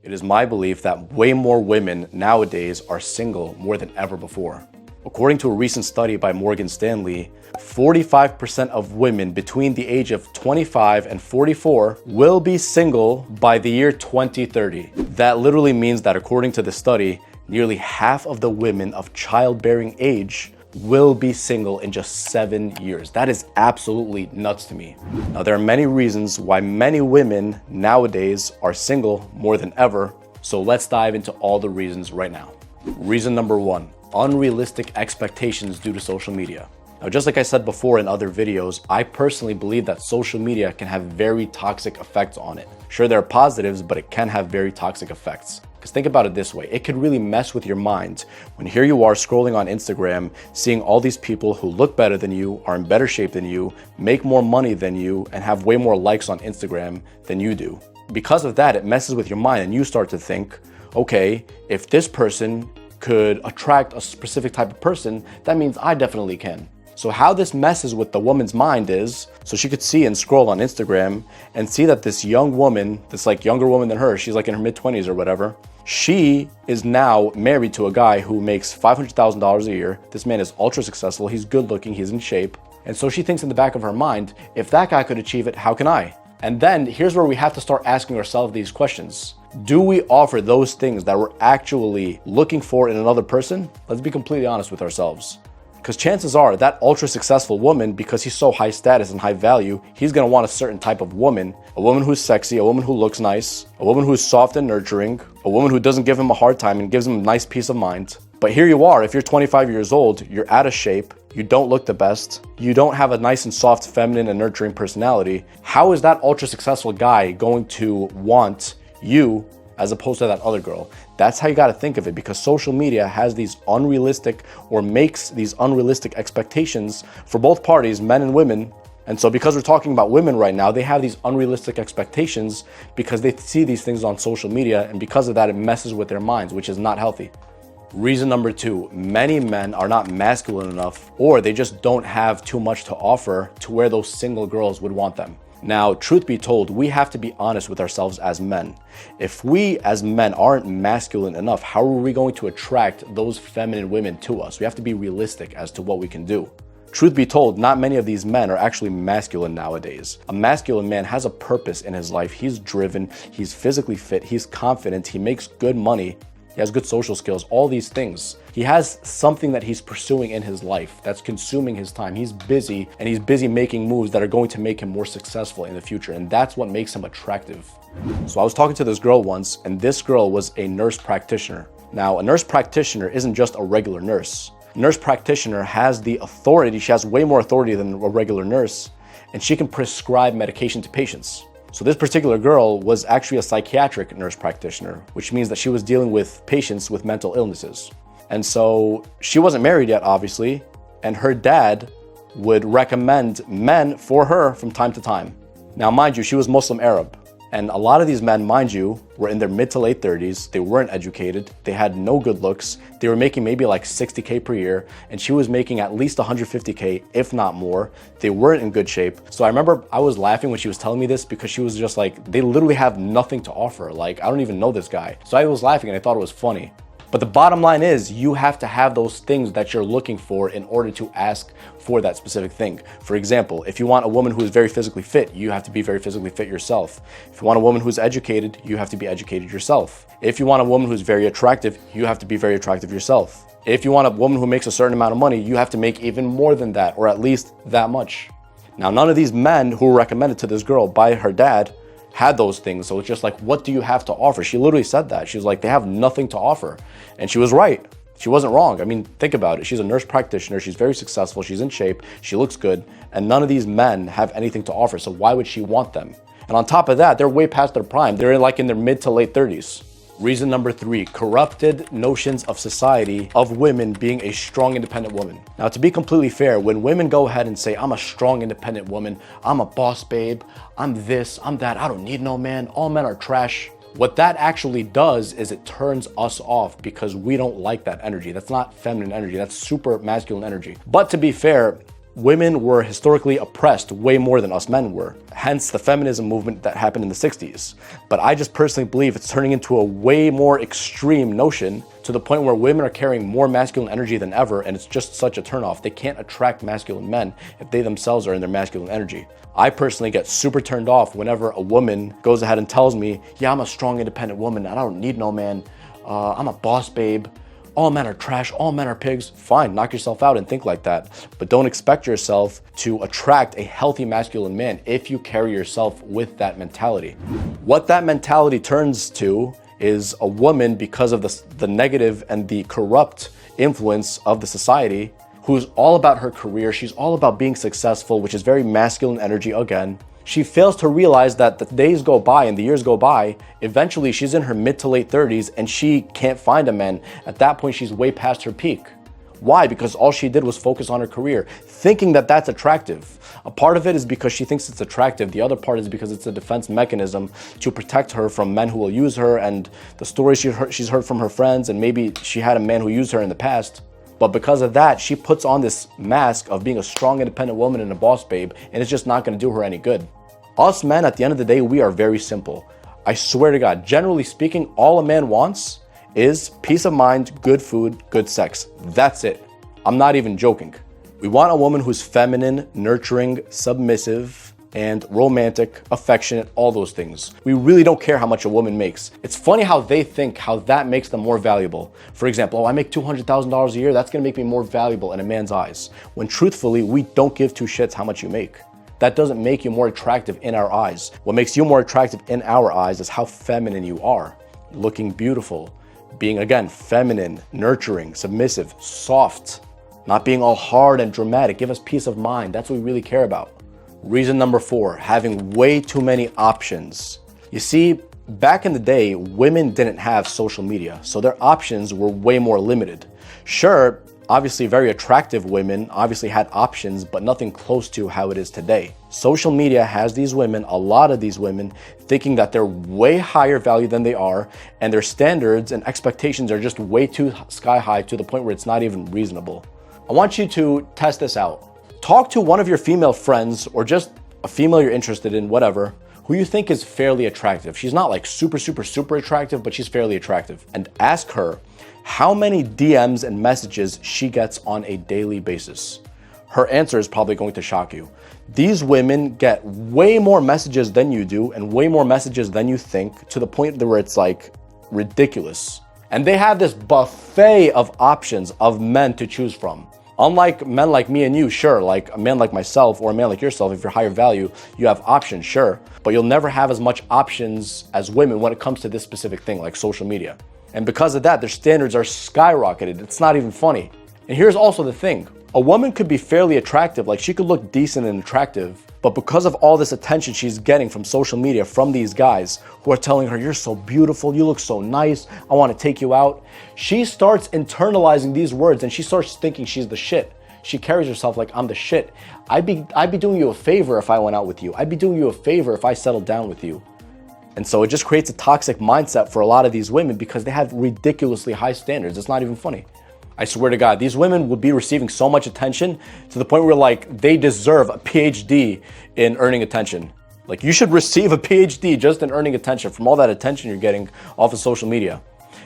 It is my belief that way more women nowadays are single more than ever before. According to a recent study by Morgan Stanley, 45% of women between the age of 25 and 44 will be single by the year 2030. That literally means that according to the study, nearly half of the women of childbearing age will be single in just 7 years. That is absolutely nuts to me. Now, there are many reasons why many women nowadays are single more than ever, so let's dive into all the reasons right now. Reason number one, unrealistic expectations due to social media. Now, just like I said before in other videos, I personally believe that social media can have very toxic effects on it. Sure, there are positives, but it can have very toxic effects. Because think about it this way, it could really mess with your mind when here you are scrolling on Instagram, seeing all these people who look better than you, are in better shape than you, make more money than you, and have way more likes on Instagram than you do. Because of that, it messes with your mind and you start to think, okay, if this person could attract a specific type of person, that means I definitely can. So how this messes with the woman's mind is, so she could see and scroll on Instagram and see that this young woman, this like younger woman than her, she's like in her mid-20s or whatever, she is now married to a guy who makes $500,000 a year. This man is ultra successful, he's good looking, he's in shape. And so she thinks in the back of her mind, if that guy could achieve it, how can I? And then here's where we have to start asking ourselves these questions. Do we offer those things that we're actually looking for in another person? Let's be completely honest with ourselves. Because chances are that ultra successful woman, because he's so high status and high value, he's gonna want a certain type of woman. A woman who's sexy, a woman who looks nice, a woman who's soft and nurturing, a woman who doesn't give him a hard time and gives him a nice peace of mind. But here you are, if you're 25 years old, you're out of shape, you don't look the best, you don't have a nice and soft, feminine and nurturing personality. How is that ultra successful guy going to want you as opposed to that other girl? That's how you got to think of it, because social media has these unrealistic or makes these unrealistic expectations for both parties, men and women. And so because we're talking about women right now, they have these unrealistic expectations because they see these things on social media, and because of that, it messes with their minds, which is not healthy. Reason number two, many men are not masculine enough, or they just don't have too much to offer to where those single girls would want them. Now, truth be told, we have to be honest with ourselves as men. If we as men aren't masculine enough, how are we going to attract those feminine women to us? We have to be realistic as to what we can do. Truth be told, not many of these men are actually masculine nowadays. A masculine man has a purpose in his life. He's driven, he's physically fit, he's confident, he makes good money. He has good social skills, all these things. He has something that he's pursuing in his life that's consuming his time. He's busy, and he's busy making moves that are going to make him more successful in the future, and that's what makes him attractive. So I was talking to this girl once, and this girl was a nurse practitioner. Now, a nurse practitioner isn't just a regular nurse. A nurse practitioner has the authority, she has way more authority than a regular nurse, and she can prescribe medication to patients. So this particular girl was actually a psychiatric nurse practitioner, which means that she was dealing with patients with mental illnesses. And so she wasn't married yet, obviously, and her dad would recommend men for her from time to time. Now, mind you, she was Muslim Arab. And a lot of these men, mind you, were in their mid to late 30s. They weren't educated. They had no good looks. They were making maybe like $60K per year. And she was making at least $150K, if not more. They weren't in good shape. So I remember I was laughing when she was telling me this, because she was just like, they literally have nothing to offer. Like, I don't even know this guy. So I was laughing and I thought it was funny. But the bottom line is, you have to have those things that you're looking for in order to ask for that specific thing. For example, if you want a woman who is very physically fit, you have to be very physically fit yourself. If you want a woman who's educated, you have to be educated yourself. If you want a woman who's very attractive, you have to be very attractive yourself. If you want a woman who makes a certain amount of money, you have to make even more than that, or at least that much. Now, none of these men who were recommended to this girl by her dad had those things. So it's just like, what do you have to offer? She literally said that. She was like, they have nothing to offer. And she was right. She wasn't wrong. I mean, think about it. She's a nurse practitioner. She's very successful. She's in shape. She looks good. And none of these men have anything to offer. So why would she want them? And on top of that, they're way past their prime. They're like in their mid to late 30s. Reason number three, corrupted notions of society of women being a strong, independent woman. Now, to be completely fair, when women go ahead and say, I'm a strong, independent woman, I'm a boss babe, I'm this, I'm that, I don't need no man, all men are trash. What that actually does is it turns us off, because we don't like that energy. That's not feminine energy, that's super masculine energy. But to be fair, women were historically oppressed way more than us men were. Hence the feminism movement that happened in the 60s. But I just personally believe it's turning into a way more extreme notion to the point where women are carrying more masculine energy than ever, and it's just such a turnoff. They can't attract masculine men if they themselves are in their masculine energy. I personally get super turned off whenever a woman goes ahead and tells me, yeah, I'm a strong, independent woman. I don't need no man. I'm a boss babe. All men are trash, all men are pigs. Fine, knock yourself out and think like that. But don't expect yourself to attract a healthy masculine man if you carry yourself with that mentality. What that mentality turns to is a woman, because of the negative and the corrupt influence of the society, who's all about her career. She's all about being successful, which is very masculine energy again. She fails to realize that the days go by and the years go by. Eventually, she's in her mid to late 30s and she can't find a man. At that point, she's way past her peak. Why? Because all she did was focus on her career, thinking that that's attractive. A part of it is because she thinks it's attractive. The other part is because it's a defense mechanism to protect her from men who will use her, and the stories she's heard from her friends, and maybe she had a man who used her in the past. But because of that, she puts on this mask of being a strong, independent woman and a boss babe, and it's just not going to do her any good. Us men, at the end of the day, we are very simple. I swear to God, generally speaking, all a man wants is peace of mind, good food, good sex. That's it. I'm not even joking. We want a woman who's feminine, nurturing, submissive, and romantic, affectionate, all those things. We really don't care how much a woman makes. It's funny how they think how that makes them more valuable. For example, I make $200,000 a year, that's gonna make me more valuable in a man's eyes. When truthfully, we don't give two shits how much you make. That doesn't make you more attractive in our eyes. What makes you more attractive in our eyes is how feminine you are. Looking beautiful, being, again, feminine, nurturing, submissive, soft, not being all hard and dramatic. Give us peace of mind. That's what we really care about. Reason number 4, having way too many options. You see, back in the day, women didn't have social media, so their options were way more limited. Sure, obviously very attractive women obviously had options, but nothing close to how it is today. Social media has these women, a lot of these women, thinking that they're way higher value than they are, and their standards and expectations are just way too sky high to the point where it's not even reasonable. I want you to test this out. Talk to one of your female friends, or just a female you're interested in, whatever, who you think is fairly attractive. She's not like super attractive, but she's fairly attractive. And ask her how many DMs and messages she gets on a daily basis. Her answer is probably going to shock you. These women get way more messages than you do, and way more messages than you think, to the point where it's like ridiculous. And they have this buffet of options of men to choose from. Unlike men like me and you, sure, like a man like myself or a man like yourself, if you're higher value, you have options, sure, but you'll never have as much options as women when it comes to this specific thing, like social media. And because of that, their standards are skyrocketed. It's not even funny. And here's also the thing. A woman could be fairly attractive, like she could look decent and attractive, but because of all this attention she's getting from social media, from these guys who are telling her, you're so beautiful, you look so nice, I want to take you out, she starts internalizing these words and she starts thinking she's the shit. She carries herself like, I'm the shit. I'd be doing you a favor if I went out with you. I'd be doing you a favor if I settled down with you. And so it just creates a toxic mindset for a lot of these women because they have ridiculously high standards. It's not even funny. I swear to God, these women would be receiving so much attention to the point where like they deserve a PhD in earning attention. Like you should receive a PhD just in earning attention from all that attention you're getting off of social media.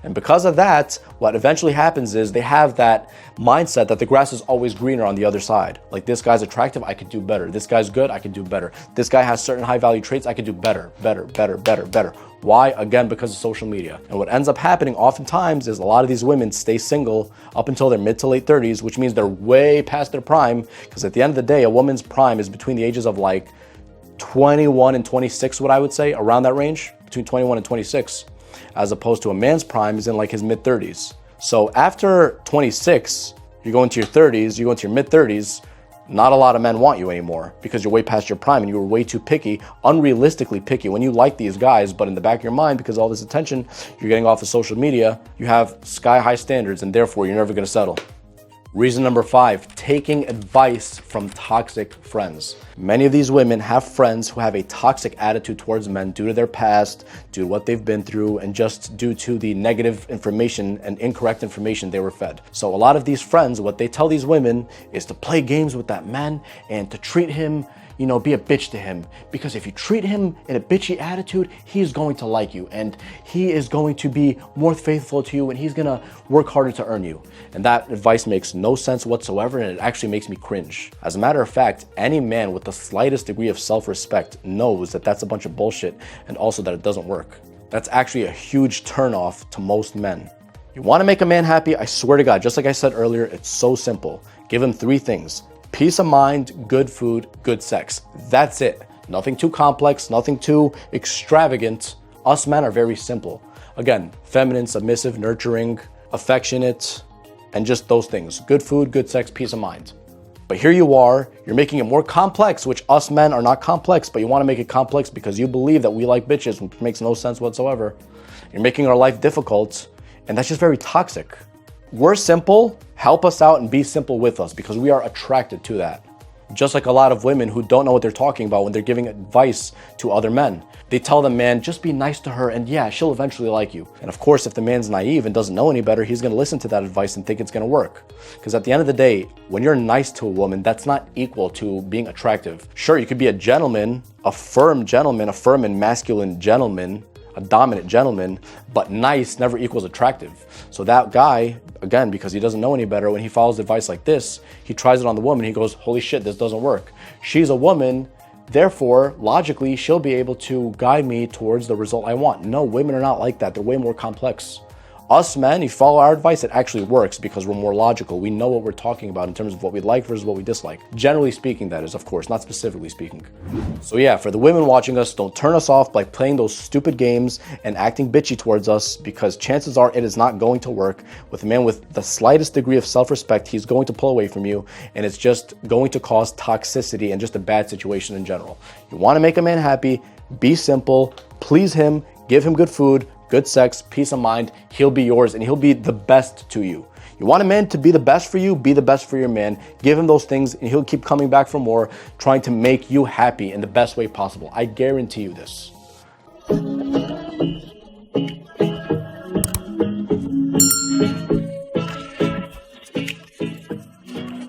And because of that, what eventually happens is they have that mindset that the grass is always greener on the other side. Like this guy's attractive, I could do better. This guy's good, I could do better. This guy has certain high value traits, I could do better. Why? Again, because of social media. And what ends up happening oftentimes is a lot of these women stay single up until their mid to late 30s, which means they're way past their prime. Because at the end of the day, a woman's prime is between the ages of like 21 and 26, what I would say, around that range, between 21 and 26. As opposed to a man's prime is in like his mid 30s. So after 26, you go into your 30s, you go into your mid 30s, not a lot of men want you anymore because you're way past your prime and you were way too picky, unrealistically picky. When you like these guys, but in the back of your mind, because of all this attention you're getting off of social media, you have sky high standards and therefore you're never gonna settle. Reason number 5, taking advice from toxic friends. Many of these women have friends who have a toxic attitude towards men due to their past, due to what they've been through, and just due to the negative information and incorrect information they were fed. So a lot of these friends, what they tell these women is to play games with that man and to treat him, be a bitch to him, because if you treat him in a bitchy attitude, he's going to like you and he is going to be more faithful to you and he's gonna work harder to earn you. And that advice makes no sense whatsoever, and it actually makes me cringe. As a matter of fact, any man with the slightest degree of self-respect knows that that's a bunch of bullshit, and also that it doesn't work. That's actually a huge turnoff to most men. You want to make a man happy? I swear to God, just like I said earlier, it's so simple. Give him 3 things. Peace of mind, good food, good sex. That's it. Nothing too complex, nothing too extravagant. Us men are very simple. Again, feminine, submissive, nurturing, affectionate, and just those things. Good food, good sex, peace of mind. But here you are, you're making it more complex, which us men are not complex, but you want to make it complex because you believe that we like bitches, which makes no sense whatsoever. You're making our life difficult, and that's just very toxic. We're simple, help us out and be simple with us because we are attracted to that. Just like a lot of women who don't know what they're talking about when they're giving advice to other men. They tell the man, just be nice to her and yeah, she'll eventually like you. And of course, if the man's naive and doesn't know any better, he's gonna listen to that advice and think it's gonna work. Because at the end of the day, when you're nice to a woman, that's not equal to being attractive. Sure, you could be a gentleman, a firm and masculine gentleman, a dominant gentleman, but nice never equals attractive. So that guy, again, because he doesn't know any better, when he follows advice like this, he tries it on the woman, he goes, holy shit, this doesn't work. She's a woman, therefore, logically, she'll be able to guide me towards the result I want. No, women are not like that. They're way more complex. Us men, you follow our advice, it actually works because we're more logical. We know what we're talking about in terms of what we like versus what we dislike. Generally speaking, that is, of course, not specifically speaking. So yeah, for the women watching us, don't turn us off by playing those stupid games and acting bitchy towards us, because chances are it is not going to work. With a man with the slightest degree of self-respect, he's going to pull away from you, and it's just going to cause toxicity and just a bad situation in general. You want to make a man happy, be simple, please him, give him good food, good sex, peace of mind, he'll be yours and he'll be the best to you. You want a man to be the best for you, be the best for your man, give him those things and he'll keep coming back for more, trying to make you happy in the best way possible. I guarantee you this.